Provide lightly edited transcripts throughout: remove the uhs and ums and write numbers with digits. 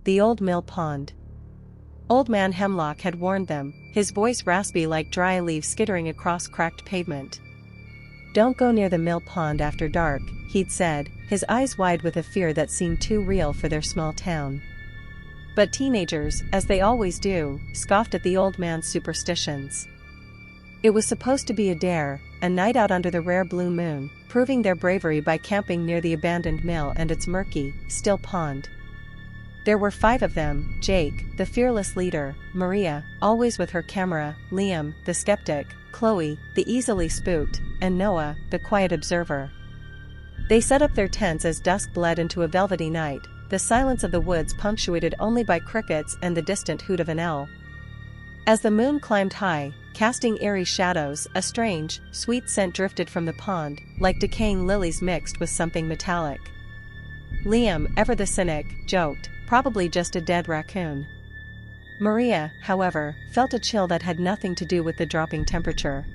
the old mill pond. Old Man Hemlock had warned them, his voice raspy like dry leaves skittering across cracked pavement. "Don't go near the mill pond after dark," he'd said, his eyes wide with a fear that seemed too real for their small town. But teenagers, as they always do, scoffed at the old man's superstitions. It was supposed to be a dare, a night out under the rare blue moon, proving their bravery by camping near the abandoned mill and its murky, still pond. There were 5 of them: Jake, the fearless leader; Maria, always with her camera; Liam, the skeptic; Chloe, the easily spooked; and Noah, the quiet observer. They set up their tents as dusk bled into a velvety night, the silence of the woods punctuated only by crickets and the distant hoot of an owl. As the moon climbed high, casting airy shadows, a strange, sweet scent drifted from the pond, like decaying lilies mixed with something metallic. Liam, ever the cynic, joked, "Probably just a dead raccoon." Maria, however, felt a chill that had nothing to do with the dropping temperature.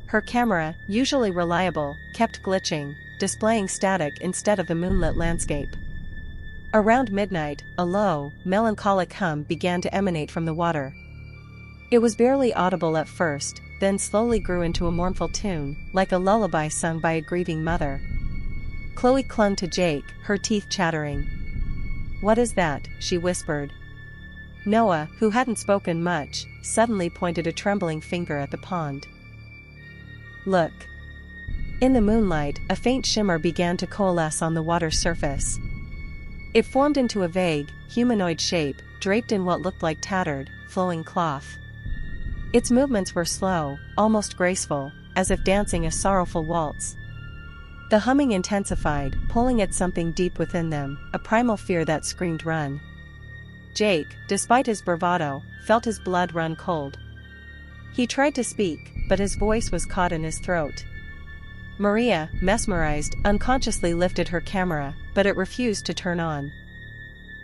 Her camera, usually reliable, kept glitching, displaying static instead of the moonlit landscape. Around midnight, a low, melancholic hum began to emanate from the water. It was barely audible at first, then slowly grew into a mournful tune, like a lullaby sung by a grieving mother. Chloe clung to Jake, her teeth chattering. "What is that?" she whispered. Noah, who hadn't spoken much, suddenly pointed a trembling finger at the pond. "Look." In the moonlight, a faint shimmer began to coalesce on the water's surface. It formed into a vague, humanoid shape, draped in what looked like tattered, flowing cloth. Its movements were slow, almost graceful, as if dancing a sorrowful waltz. The humming intensified, pulling at something deep within them, a primal fear that screamed run. Jake, despite his bravado, felt his blood run cold. He tried to speak, but his voice was caught in his throat. Maria, mesmerized, unconsciously lifted her camera, but it refused to turn on.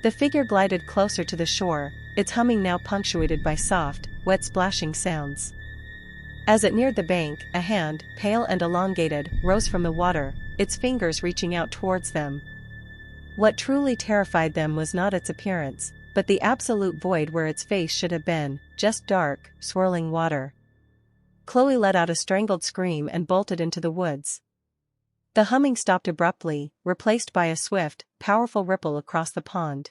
The figure glided closer to the shore, its humming now punctuated by soft, wet splashing sounds. As it neared the bank, a hand, pale and elongated, rose from the water, its fingers reaching out towards them. What truly terrified them was not its appearance, but the absolute void where its face should have been, just dark, swirling water. Chloe let out a strangled scream and bolted into the woods. The humming stopped abruptly, replaced by a swift, powerful ripple across the pond.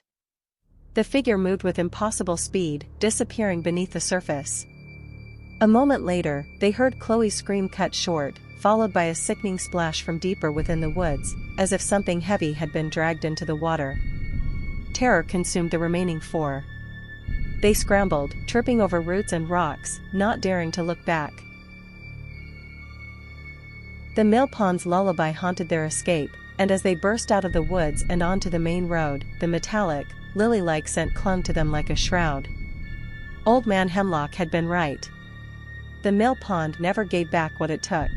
The figure moved with impossible speed, disappearing beneath the surface. A moment later, they heard Chloe's scream cut short, followed by a sickening splash from deeper within the woods, as if something heavy had been dragged into the water. Terror consumed the remaining 4. They scrambled, tripping over roots and rocks, not daring to look back. The mill pond's lullaby haunted their escape, and as they burst out of the woods and onto the main road, the metallic, lily-like scent clung to them like a shroud. Old Man Hemlock had been right. The mill pond never gave back what it took.